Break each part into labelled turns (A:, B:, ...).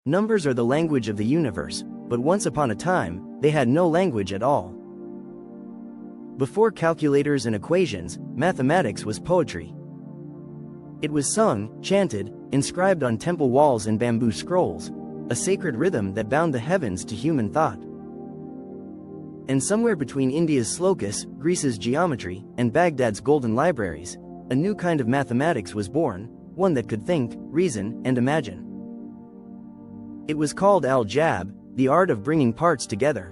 A: Numbers are the language of the universe, but once upon a time, they had no language at all. Before calculators and equations, mathematics was poetry. It was sung, chanted, inscribed on temple walls and bamboo scrolls, a sacred rhythm that bound the heavens to human thought. And somewhere between India's slokas, Greece's geometry, and Baghdad's golden libraries, a new kind of mathematics was born, one that could think, reason, and imagine. It was called Algebra, the art of bringing parts together.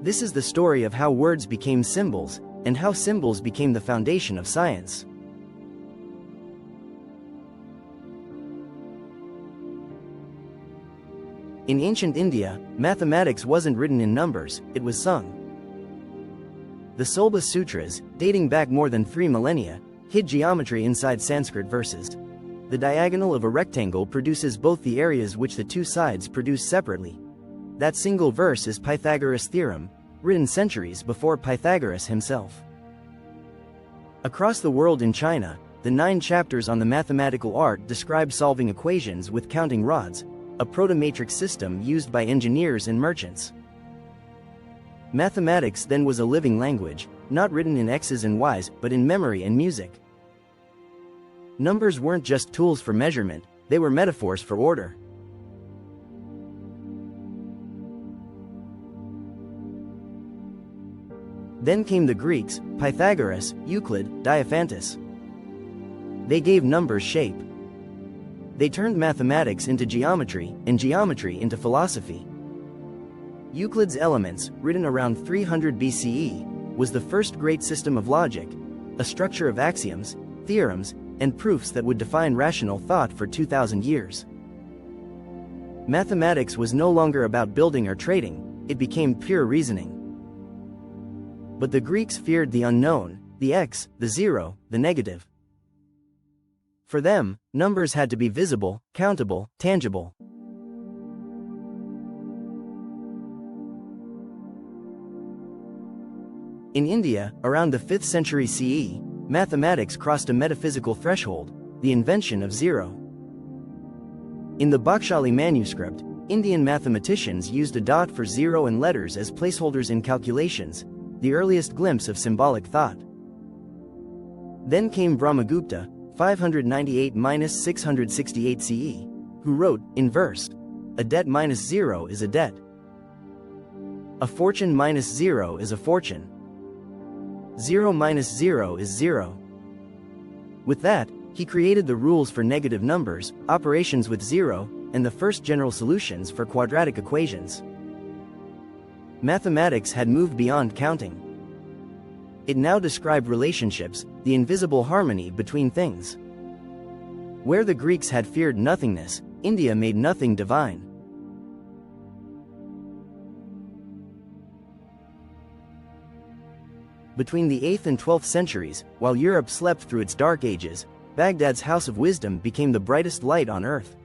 A: This is the story of how words became symbols, and how symbols became the foundation of science. In ancient India, mathematics wasn't written in numbers, it was sung. The Solba Sutras, dating back more than 3 millennia, hid geometry inside Sanskrit verses. The diagonal of a rectangle produces both the areas which the two sides produce separately. That single verse is Pythagoras' theorem, written centuries before Pythagoras himself. Across the world in China, the 9 chapters on the mathematical art describe solving equations with counting rods, a proto-matrix system used by engineers and merchants. Mathematics then was a living language, not written in X's and Y's, but in memory and music. Numbers weren't just tools for measurement, they were metaphors for order. Then came the Greeks, Pythagoras, Euclid, Diophantus. They gave numbers shape. They turned mathematics into geometry, and geometry into philosophy. Euclid's Elements, written around 300 BCE, was the first great system of logic, a structure of axioms, theorems, and proofs that would define rational thought for 2,000 years. Mathematics was no longer about building or trading, it became pure reasoning. But the Greeks feared the unknown, the x, the zero, the negative. For them, numbers had to be visible, countable, tangible. In India, around the 5th century CE, mathematics crossed a metaphysical threshold, the invention of zero. In the Bakshali manuscript, Indian mathematicians used a dot for zero and letters as placeholders in calculations, the earliest glimpse of symbolic thought. Then came Brahmagupta, 598–668 CE, who wrote, in verse, "A debt minus zero is a debt. A fortune minus zero is a fortune. Zero minus zero is zero." With that, he created the rules for negative numbers, operations with zero, and the first general solutions for quadratic equations. Mathematics had moved beyond counting. It now described relationships, the invisible harmony between things. Where the Greeks had feared nothingness, India made nothing divine. Between the 8th and 12th centuries, while Europe slept through its dark ages, Baghdad's House of Wisdom became the brightest light on earth.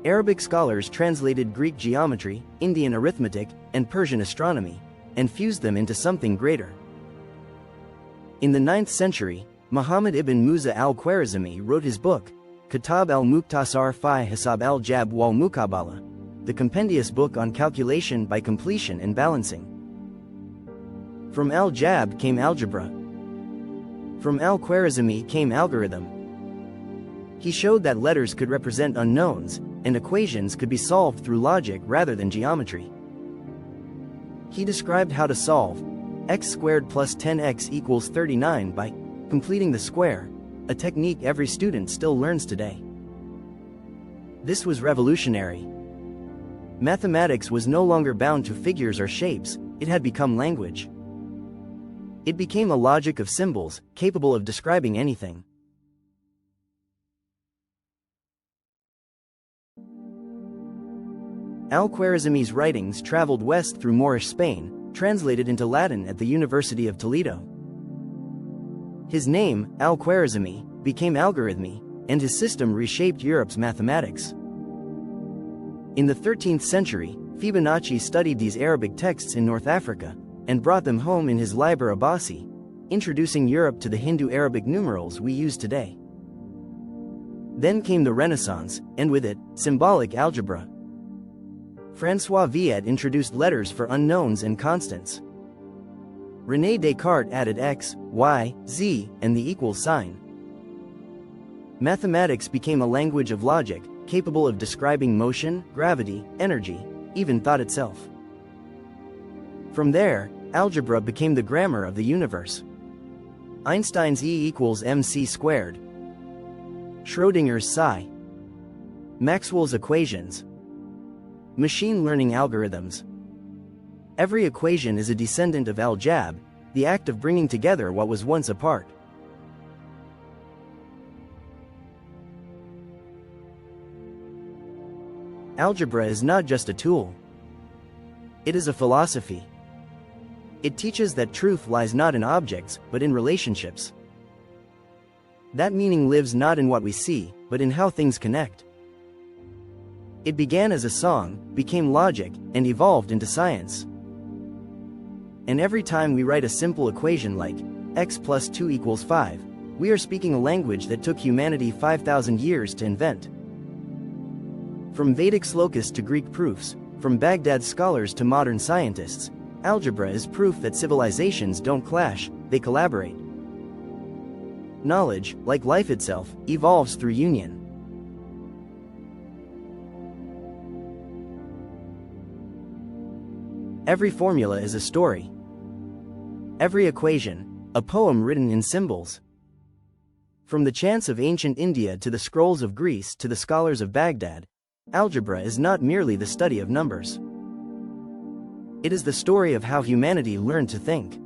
A: Arabic scholars translated Greek geometry, Indian arithmetic, and Persian astronomy, and fused them into something greater. In the 9th century, Muhammad ibn Musa al-Khwarizmi wrote his book, Kitab al-Muqtasar fi Hisab al-Jab wal-Muqabala, the compendious book on calculation by completion and balancing. From al-Jab came algebra. From al-Khwarizmi came algorithm. He showed that letters could represent unknowns, and equations could be solved through logic rather than geometry. He described how to solve x squared plus 10x equals 39 by completing the square, a technique every student still learns today. This was revolutionary. Mathematics was no longer bound to figures or shapes, it had become language. It became a logic of symbols, capable of describing anything. Al-Khwarizmi's writings traveled west through Moorish Spain, translated into Latin at the University of Toledo. His name, Al-Khwarizmi, became algorithmy, and his system reshaped Europe's mathematics. In the 13th century, Fibonacci studied these Arabic texts in North Africa, and brought them home in his Liber Abbasi, introducing Europe to the Hindu-Arabic numerals we use today. Then came the Renaissance, and with it, symbolic algebra. François Viet introduced letters for unknowns and constants. René Descartes added x, y, z, and the equal sign. Mathematics became a language of logic, capable of describing motion, gravity, energy, even thought itself. From there, algebra became the grammar of the universe. Einstein's E equals mc squared. Schrödinger's psi. Maxwell's equations. Machine learning algorithms. Every equation is a descendant of algebra, the act of bringing together what was once apart. Algebra is not just a tool. It is a philosophy. It teaches that truth lies not in objects, but in relationships. That meaning lives not in what we see, but in how things connect. It began as a song, became logic, and evolved into science. And every time we write a simple equation like x plus 2 equals 5, we are speaking a language that took humanity 5,000 years to invent. From Vedic slokas to Greek proofs, from Baghdad's scholars to modern scientists, algebra is proof that civilizations don't clash, they collaborate. Knowledge, like life itself, evolves through union. Every formula is a story. Every equation, a poem written in symbols. From the chants of ancient India to the scrolls of Greece to the scholars of Baghdad, algebra is not merely the study of numbers. It is the story of how humanity learned to think.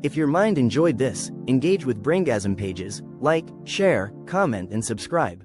A: If your mind enjoyed this, engage with Braingasm pages, like, share, comment and subscribe.